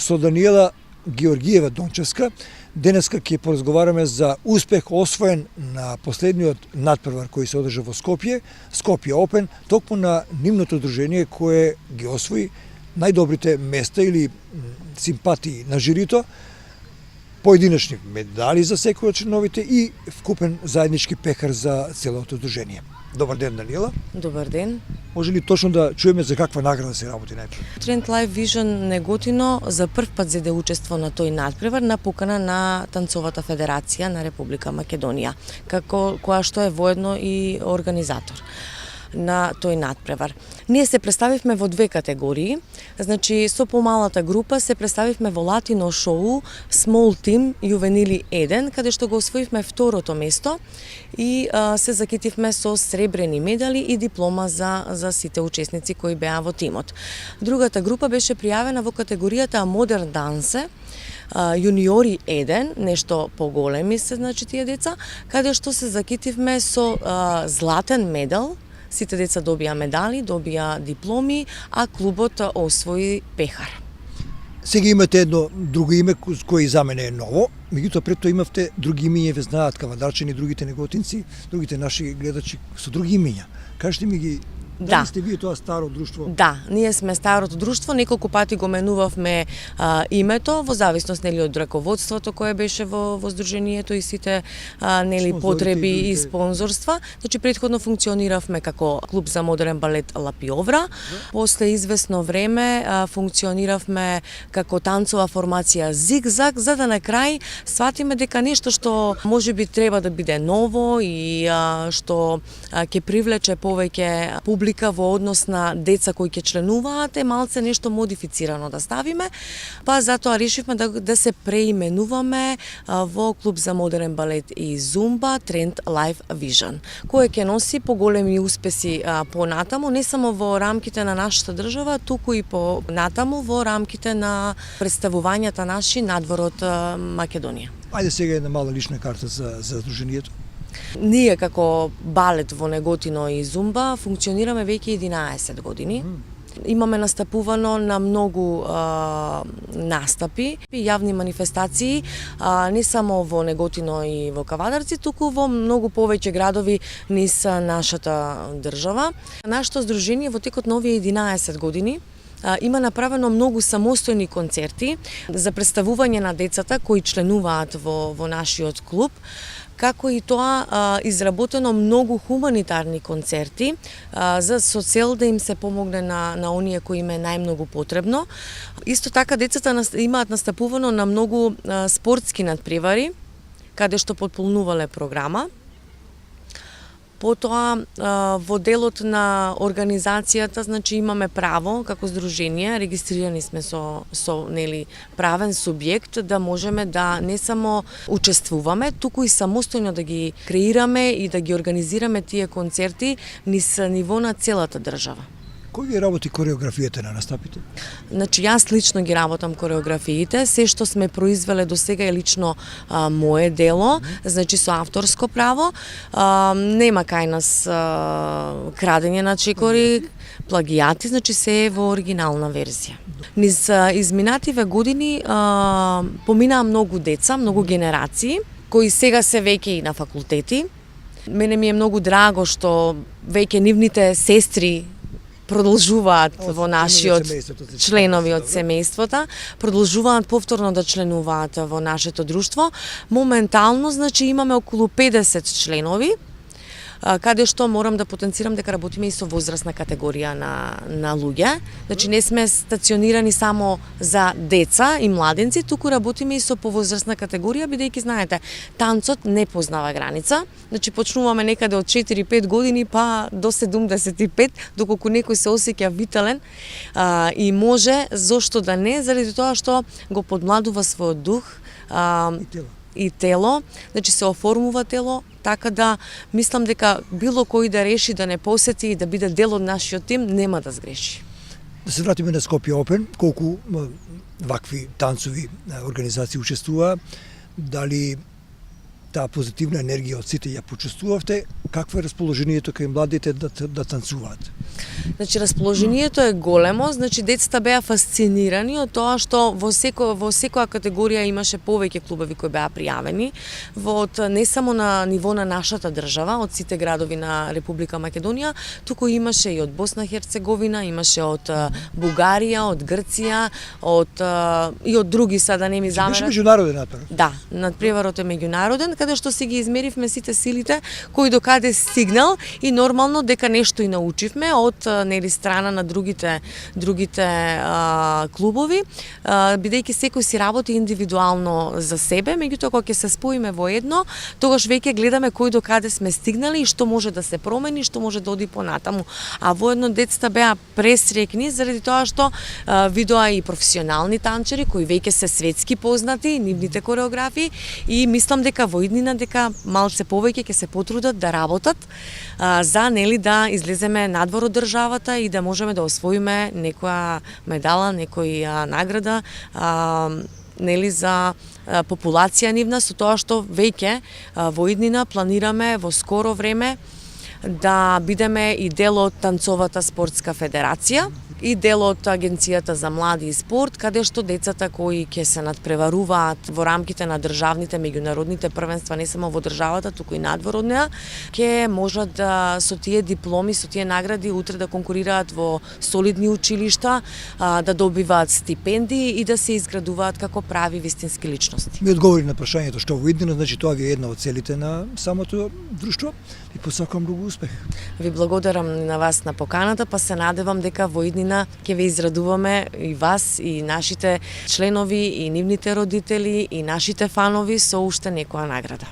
со Даниела Георгиева Дончевска. Денеска ќе поразговараме за успех освоен на последниот надпревар кој се одржа во Скопје, Скопје Опен, токму на нивното дружение кое ги освои најдобрите места или симпатии на жирито, поединечни медали за секој од членовите и вкупен заеднички пехар за целото дружение. Добар ден, Даниела. Добар ден. Може ли точно да чуеме за каква награда се работи најпред? Trend Live Vision Неготино за прв пат зеде учество на тој надпревар на покана на Танцовата федерација на Република Македонија, која што е воедно и организатор на тој надпревар. Ние се представивме во две категории, значи со помалата група се представивме во Латино шоу Small Team Јувенили 1, каде што го освоивме второто место и се закитивме со сребрени медали и диплома за сите учесници кои беа во тимот. Другата група беше пријавена во категоријата Modern Dance, јуниори 1, нешто поголеми се, значи тие деца, каде што се закитивме со златен медал. Сите деца добија медали, добија дипломи, а клубот освои пехар. Сега имате едно друго име кој за мене е ново, меѓутоа пред тоа имавте други имиња, ве знаат кавадарчани, другите неготинци, другите наши гледачи со други имиња. Кажете ми ги, дали сте вие тоа старо друштво? Да, ние сме старото друштво, неколку пати го менувавме името во зависност нели од раководството кое беше во здружението и сите нели потреби и спонзорства. Значи претходно функциониравме како клуб за модерен балет Ла Пиовра. После извесно време функциониравме како танцова формација Зигзаг, за да на крај сватиме дека нешто што можеби треба да биде ново и што ќе привлече повеќе публика во однос на деца кои ќе членуваат, е малце нешто модифицирано да ставиме, па затоа решивме да се преименуваме во клуб за модерен балет и зумба Trend Live Vision, кој ќе носи поголеми успеси понатаму, не само во рамките на нашата држава, туку и понатаму во рамките на представувањата наши надвор од Македонија. Ајде сега една мала лична карта за здружението. Ние како балет во Неготино и зумба функционираме веќе 11 години. Имаме настапувано на многу настапи и јавни манифестации, не само во Неготино и во Кавадарци, туку во многу повеќе градови низ нашата држава. Нашето здружение во текот на овие 11 години има направено многу самостојни концерти за представување на децата кои членуваат во нашиот клуб, како и тоа изработено многу хуманитарни концерти со цел да им се помогне на оние кои им е најмногу потребно. Исто така децата имаат настапувано на многу спортски надпревари, каде што потполнувале програма. Потоа во делот на организацијата, значи имаме право како здружение, регистрирани сме со нели правен субјект да можеме да не само учествуваме, туку и самостојно да ги креираме и да ги организираме тие концерти низ ниво на целата држава. Кој ги работи кореографијата на настапите? Значи, јас лично ги работам кореографиите, се што сме произвеле до сега е лично мое дело, значи со авторско право. Нема кај нас крадење на чекори, плагијати, значи се е во оригинална верзија. Низ изминативе години поминаа многу деца, многу генерации, кои сега се веќе и на факултети. Мене ми е многу драго што веќе нивните сестри продолжуваат во нашиот членови од семејството, продолжуваат повторно да членуваат во нашето друштво. Моментално, значи, имаме околу 50 членови, каде што морам да потенцирам дека работиме и со возрастна категорија на луѓе. Значи не сме стационирани само за деца и младенци, туку работиме и со повозрастна категорија, бидејќи знаете, танцот не познава граница. Значи почнуваме некаде од 4-5 години па до 75, доколку некој се осеќа витален и може, зошто да не, заради тоа што го подмладува својот дух и тело, значи се оформува тело, така да мислам дека било кој да реши да не посети и да биде дел од нашиот тим, нема да сгреши. Да се вратиме на Скопје Опен, колку вакви танцови организации учествува, дали таа позитивна енергија од сите ја почувствувавте, какво е расположението кај младите да танцуваат? Значи расположението е големо, значи децата беа фасцинирани од тоа што во секоја категорија имаше повеќе клубови кои беа пријавени, не само на ниво на нашата држава, од сите градови на Република Македонија, туку имаше и од Босна Херцеговина, имаше од Бугарија, од Грција, и од други, сада не ми замерат. Беше меѓународен надпревар. Да, надпреварот е меѓународен, каде што си ги измеривме сите силите, кој до каде стигнал и нормално дека нешто и научивме од страна на другите клубови, бидејќи секој си работи индивидуално за себе, меѓутоа кога ќе се споиме во едно, тогаш веќе гледаме кој до каде сме стигнали и што може да се промени, што може да оди понатаму. А воедно децата беа пресрекни заради тоа што видоа и професионални танчери кои веќе се светски познати, нивните кореографии, и мислам дека во иднина дека малце повеќе ќе се потрудат да работат за да излеземе надвор од државата и да можеме да освоиме некоја медала, некоја награда за популација нивна, со тоа што веќе во иднина планираме во скоро време да бидеме и дел од Танцовата спортска федерација и дел од Агенцијата за млади и спорт, каде што децата кои ќе се надпреваруваат во рамките на државните меѓународните првенства, не само во државата, туку и надвор од неа, ќе можат да со тие дипломи, со тие награди утре да конкурираат во солидни училишта, да добиваат стипендии и да се изградуваат како прави вистински личности. Ми одговори на прашањето што во иднина, значи тоа ви е една од целите на самото друштво и посакувам многу успех. Ви благодарам на вас на поканата, па се надевам дека во иднина ќе ве израдуваме и вас, и нашите членови, и нивните родители, и нашите фанови со уште некоја награда.